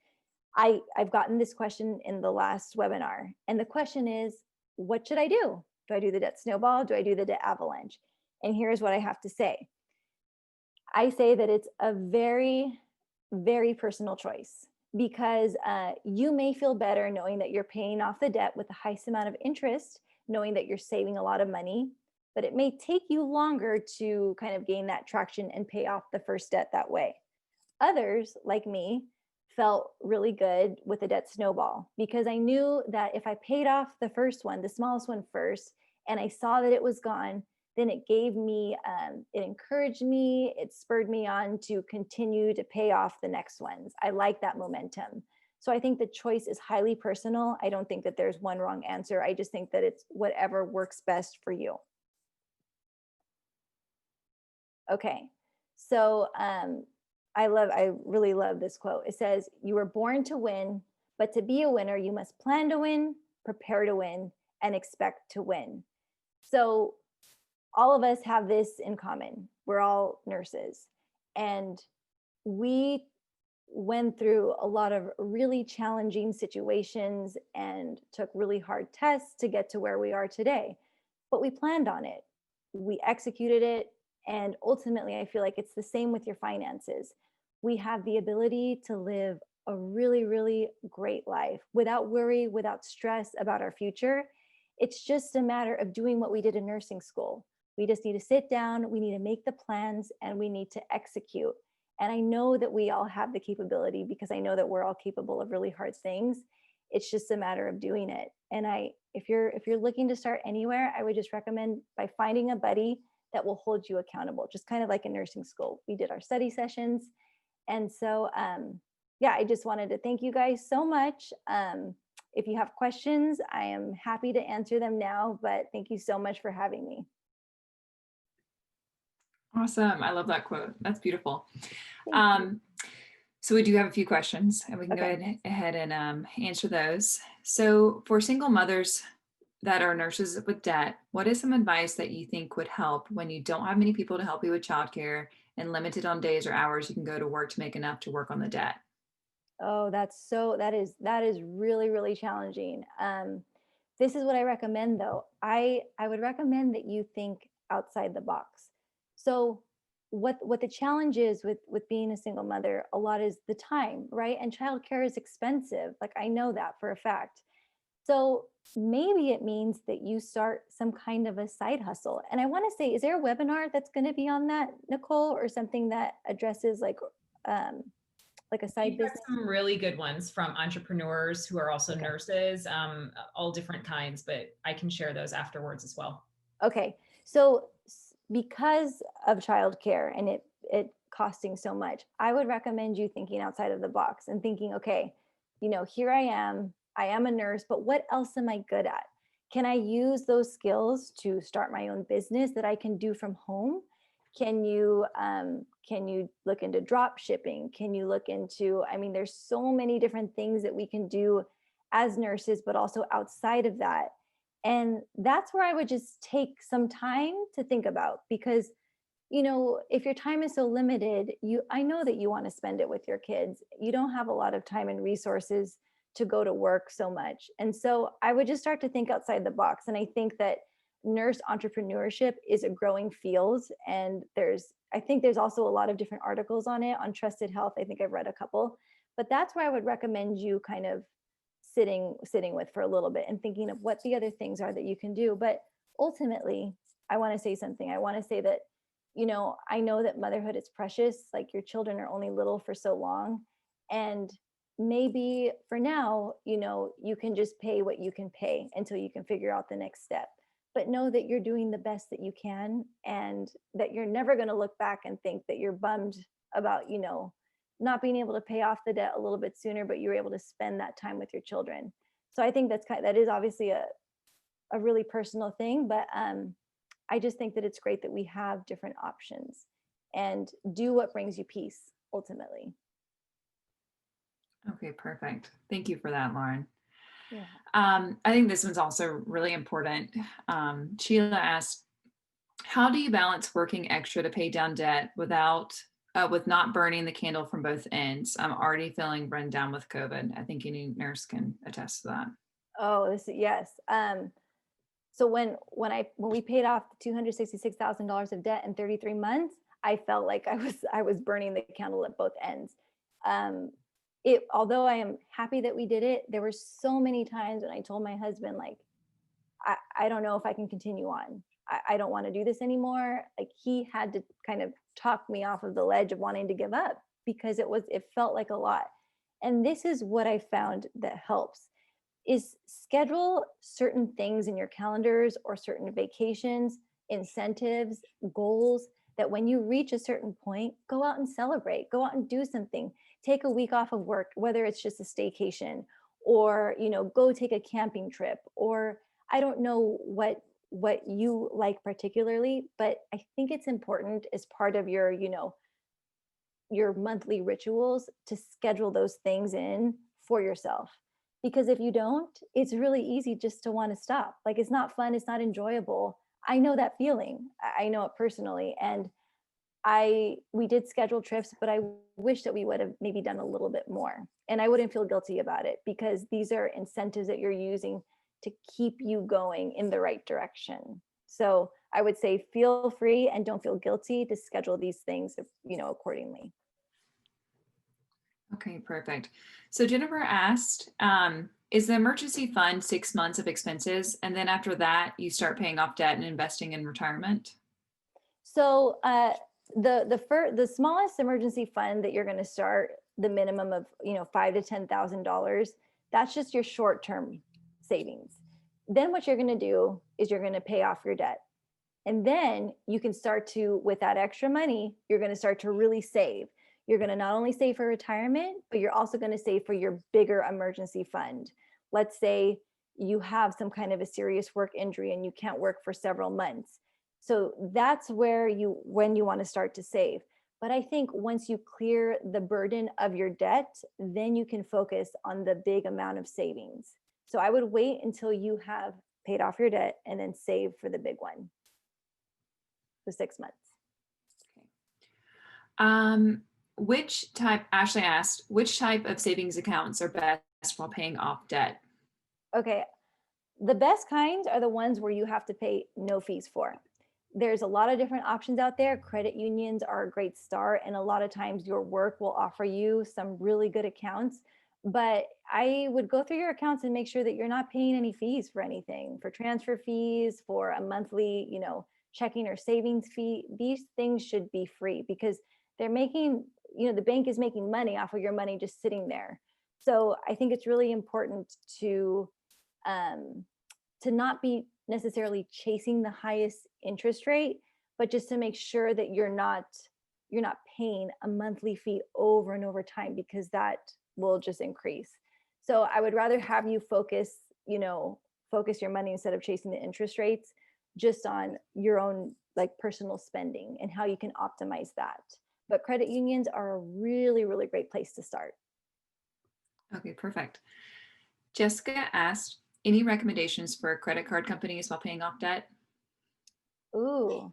I've gotten this question in the last webinar. And the question is, what should I do? Do I do the debt snowball? Do I do the debt avalanche? And here's what I have to say. I say that it's a very, very personal choice because you may feel better knowing that you're paying off the debt with the highest amount of interest, knowing that you're saving a lot of money, but it may take you longer to kind of gain that traction and pay off the first debt that way. Others, like me, felt really good with the debt snowball because I knew that if I paid off the first one, the smallest one first, and I saw that it was gone, then it gave me, it encouraged me, it spurred me on to continue to pay off the next ones. I like that momentum. So I think the choice is highly personal. I don't think that there's one wrong answer. I just think that it's whatever works best for you. Okay, so I really love this quote. It says, "You were born to win, but to be a winner, you must plan to win, prepare to win, and expect to win." So all of us have this in common. We're all nurses, and we went through a lot of really challenging situations and took really hard tests to get to where we are today. But we planned on it. We executed it. And ultimately, I feel like it's the same with your finances. We have the ability to live a really, really great life without worry, without stress about our future. It's just a matter of doing what we did in nursing school. We just need to sit down, we need to make the plans, and we need to execute. And I know that we all have the capability because I know that we're all capable of really hard things. It's just a matter of doing it. And if you're looking to start anywhere, I would just recommend by finding a buddy that will hold you accountable, just kind of like in nursing school. We did our study sessions. And so, yeah, I just wanted to thank you guys so much. If you have questions, I am happy to answer them now, but thank you so much for having me. Awesome. I love that quote. That's beautiful. Thank you. So we do have a few questions and we can Okay. go ahead and answer those. So for single mothers that are nurses with debt, what is some advice that you think would help when you don't have many people to help you with childcare and limited on days or hours you can go to work to make enough to work on the debt? Oh, that is really, really challenging. This is what I recommend though. I would recommend that you think outside the box. So what the challenge is with being a single mother, a lot is the time, right? And childcare is expensive. Like I know that for a fact. So maybe it means that you start some kind of a side hustle. And I want to say, is there a webinar that's going to be on that, Nicole, or something that addresses um, like a side You've got business? some really good ones from entrepreneurs who are also nurses, all different kinds, but I can share those afterwards as well. Okay. So because of childcare and it costing so much, I would recommend you thinking outside of the box and thinking, okay, here I am a nurse, but what else am I good at? Can I use those skills to start my own business that I can do from home? Can you look into drop shipping? Can you look into, I mean, there's so many different things that we can do as nurses, but also outside of that. And that's where I would just take some time to think about, because if your time is so limited, I know that you want to spend it with your kids. You don't have a lot of time and resources to go to work so much. And so I would just start to think outside the box. And I think that nurse entrepreneurship is a growing field. And I think there's also a lot of different articles on it on Trusted Health. I think I've read a couple, but that's where I would recommend you kind of sitting with for a little bit and thinking of what the other things are that you can do. But ultimately, I want to say something. I want to say that, I know that motherhood is precious. Like your children are only little for so long. And maybe for now, you can just pay what you can pay until you can figure out the next step. But know that you're doing the best that you can, and that you're never going to look back and think that you're bummed about, not being able to pay off the debt a little bit sooner, but you were able to spend that time with your children. So I think that is obviously a really personal thing, but I just think that it's great that we have different options and do what brings you peace ultimately. Okay, perfect. Thank you for that, Lauren. Yeah. I think this one's also really important. Sheila asked, how do you balance working extra to pay down debt with not burning the candle from both ends? I'm already feeling run down with COVID. I think any nurse can attest to that. Oh, yes. So when we paid off $266,000 of debt in 33 months, I felt like I was burning the candle at both ends. Although I am happy that we did it, there were so many times when I told my husband, like, I don't know if I can continue on. I don't want to do this anymore. Like he had to kind of talk me off of the ledge of wanting to give up, because it felt like a lot. And this is what I found that helps is schedule certain things in your calendars or certain vacations, incentives, goals, that when you reach a certain point, go out and celebrate, go out and do something, take a week off of work, whether it's just a staycation or, go take a camping trip, or I don't know what you like particularly, but I think it's important as part of your, your monthly rituals to schedule those things in for yourself. Because if you don't, it's really easy just to want to stop. Like it's not fun, it's not enjoyable. I know that feeling. I know it personally. And we did schedule trips, but I wish that we would have maybe done a little bit more. And I wouldn't feel guilty about it, because these are incentives that you're using to keep you going in the right direction. So I would say feel free and don't feel guilty to schedule these things, accordingly. Okay, perfect. So Jennifer asked, is the emergency fund 6 months of expenses, and then after that you start paying off debt and investing in retirement? So the smallest emergency fund that you're going to start, the minimum of $5,000 to $10,000, that's just your short-term savings. Then what you're going to do is you're going to pay off your debt. And then you can start to, with that extra money, you're going to start to really save. You're going to not only save for retirement, but you're also going to save for your bigger emergency fund. Let's say you have some kind of a serious work injury and you can't work for several months. So that's when you want to start to save. But I think once you clear the burden of your debt, then you can focus on the big amount of savings. So I would wait until you have paid off your debt and then save for the big one. For 6 months. Ashley asked, which type of savings accounts are best while paying off debt? Okay. The best kinds are the ones where you have to pay no fees for. There's a lot of different options out there. Credit unions are a great start. And a lot of times your work will offer you some really good accounts. But I would go through your accounts and make sure that you're not paying any fees for anything, for transfer fees, for a monthly, checking or savings fee. These things should be free because they're making, the bank is making money off of your money just sitting there. So I think it's really important to not be necessarily chasing the highest interest rate, but just to make sure that you're not paying a monthly fee over and over time, because that will just increase. So I would rather have you focus your money instead of chasing the interest rates, just on your own personal spending and how you can optimize that. But credit unions are a really, really great place to start. Okay, perfect. Jessica asked, any recommendations for credit card companies while paying off debt? Ooh,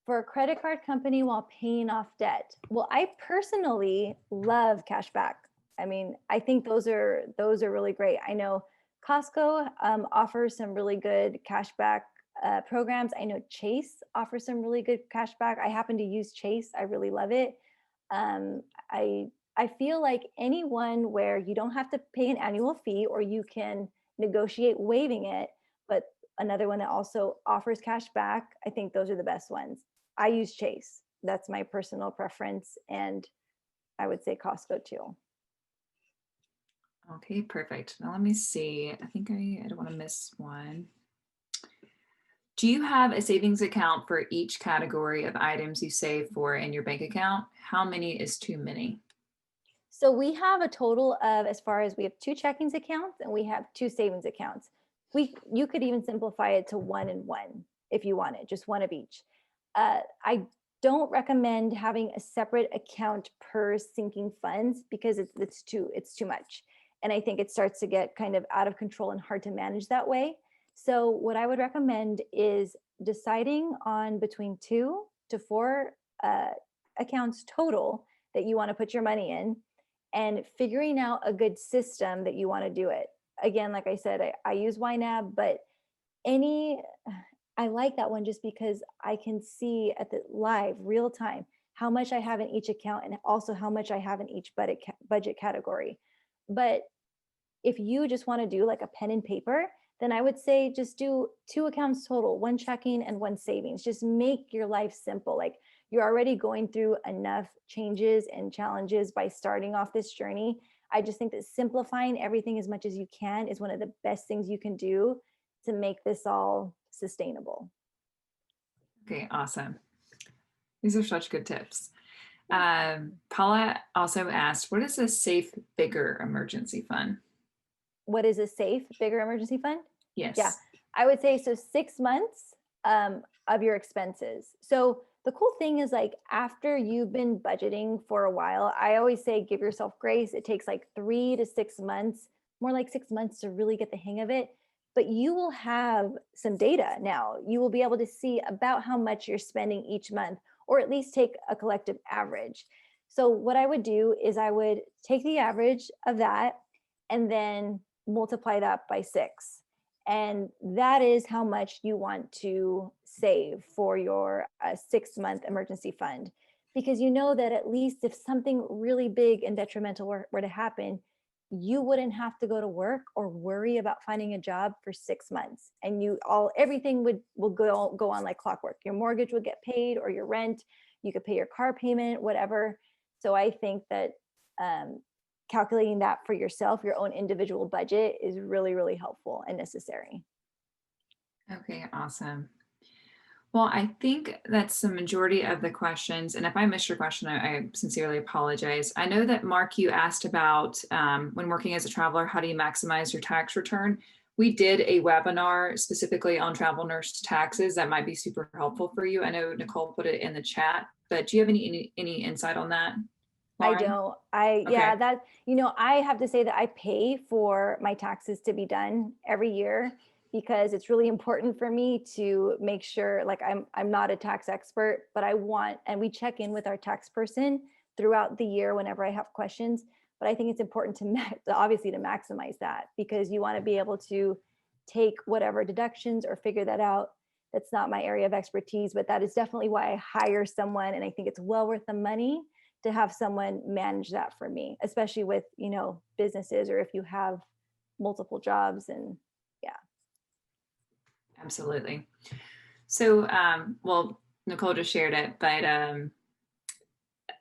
for a credit card company while paying off debt. Well, I personally love cashback. I mean, I think those are really great. I know Costco offers some really good cashback programs. I know Chase offers some really good cashback. I happen to use Chase. I really love it. I feel like anyone where you don't have to pay an annual fee, or you can negotiate waiving it, but another one that also offers cash back, I think those are the best ones. I use Chase. That's my personal preference. And I would say Costco too. Okay, perfect. Now let me see. I think I don't want to miss one. Do you have a savings account for each category of items you save for in your bank account? How many is too many? So we have a total of, we have 2 checkings accounts and we have 2 savings accounts. You could even simplify it to 1 and 1 if you wanted, just one of each. I don't recommend having a separate account per sinking funds because it's too much. And I think it starts to get kind of out of control and hard to manage that way. So what I would recommend is deciding on between 2 to 4 accounts total that you want to put your money in, and figuring out a good system that you want to do it. Again, like I said, I use YNAB, but I like that one just because I can see at the live real time how much I have in each account and also how much I have in each budget category. But if you just want to do like a pen and paper, then I would say just do 2 accounts total, 1 checking and 1 savings. Just make your life simple. Like, you're already going through enough changes and challenges by starting off this journey. I just think that simplifying everything as much as you can is one of the best things you can do to make this all sustainable. Okay, awesome. These are such good tips. Paula also asked, what is a safe, bigger emergency fund? What is a safe, bigger emergency fund? Yes. Yeah, I would say so 6 months of your expenses. So the cool thing is, like, after you've been budgeting for a while, I always say give yourself grace. It takes like 3 to 6 months, more like 6 months to really get the hang of it. But you will have some data now. You will be able to see about how much you're spending each month, or at least take a collective average. So what I would do is I would take the average of that and then multiply that by 6. And that is how much you want to save for your 6-month emergency fund. Because you know that at least if something really big and detrimental were to happen, you wouldn't have to go to work or worry about finding a job for 6 months. And everything will go on like clockwork. Your mortgage would get paid, or your rent, you could pay your car payment, whatever. So I think that calculating that for yourself, your own individual budget, is really, really helpful and necessary. Okay, awesome. Well, I think that's the majority of the questions. And if I missed your question, I sincerely apologize. I know that Mark, you asked about when working as a traveler, how do you maximize your tax return? We did a webinar specifically on travel nurse taxes that might be super helpful for you. I know Nicole put it in the chat, but do you have any insight on that, I Lauren? don't. Okay. That, I have to say that I pay for my taxes to be done every year because it's really important for me to make sure, like, I'm not a tax expert, but and we check in with our tax person throughout the year whenever I have questions. But I think it's important obviously to maximize that, because you want to be able to take whatever deductions or figure that out. That's not my area of expertise, but that is definitely why I hire someone. And I think it's well worth the money to have someone manage that for me, especially with, businesses, or if you have multiple jobs. And yeah. Absolutely. So, well, Nicole just shared it, but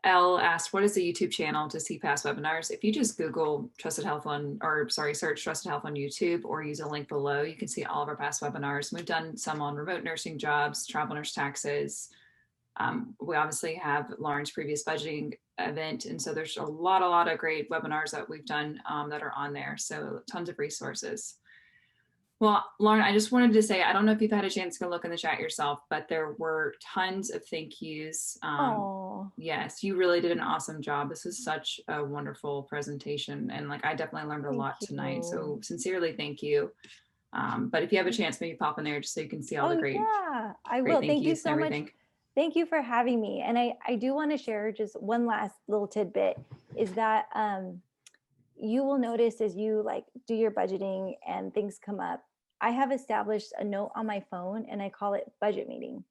Elle asked, what is the YouTube channel to see past webinars? If you just Google Trusted Health search Trusted Health on YouTube, or use a link below, you can see all of our past webinars. We've done some on remote nursing jobs, travel nurse taxes. We obviously have Lauren's previous budgeting event. And so there's a lot of great webinars that we've done that are on there. So tons of resources. Well, Lauren, I just wanted to say, I don't know if you've had a chance to go look in the chat yourself, but there were tons of thank yous. Oh, Yes, you really did an awesome job. This is such a wonderful presentation. And I definitely learned a thank lot tonight. you. So sincerely, thank you. But if you have a chance, maybe pop in there just so you can see all the great, yeah, I great will. thank Thank you yous and so much. everything. Thank you for having me. And I do want to share just one last little tidbit, is that you will notice as you do your budgeting and things come up, I have established a note on my phone and I call it budget meeting.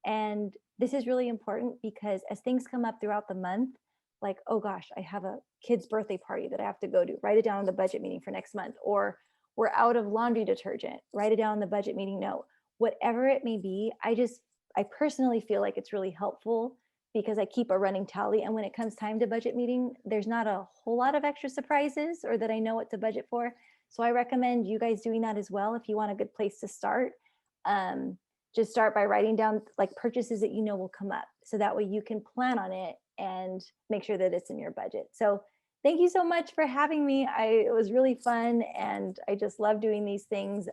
And this is really important because as things come up throughout the month, like, oh gosh, I have a kid's birthday party that I have to go to, write it down in the budget meeting for next month, or we're out of laundry detergent, write it down in the budget meeting note. Whatever it may be, I personally feel like it's really helpful because I keep a running tally. And when it comes time to budget meeting, there's not a whole lot of extra surprises, or that I know what to budget for. So I recommend you guys doing that as well if you want a good place to start. Just start by writing down purchases that will come up. So that way you can plan on it and make sure that it's in your budget. So thank you so much for having me. It was really fun and I just love doing these things.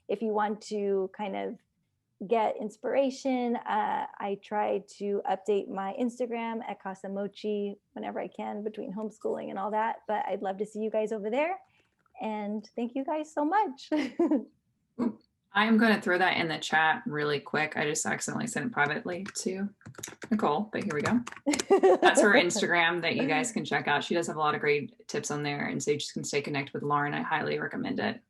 If you want to kind of get inspiration, I try to update my Instagram at Casa Mochi whenever I can between homeschooling and all that. But I'd love to see you guys over there. And thank you guys so much. I'm going to throw that in the chat really quick. I just accidentally sent it privately to Nicole, but here we go. That's her Instagram that you guys can check out. She does have a lot of great tips on there. And so you just can stay connected with Lauren. I highly recommend it.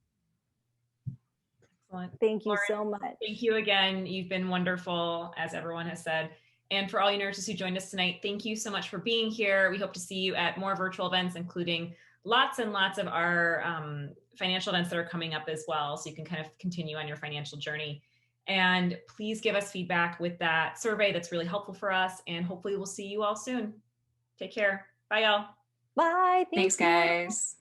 Excellent. Thank you Lauren, so much. Thank you again. You've been wonderful, as everyone has said. And for all you nurses who joined us tonight, thank you so much for being here. We hope to see you at more virtual events, including lots and lots of our financial events that are coming up as well. So you can kind of continue on your financial journey. And please give us feedback with that survey. That's really helpful for us. And hopefully we'll see you all soon. Take care. Bye, y'all. Bye. Thanks, guys.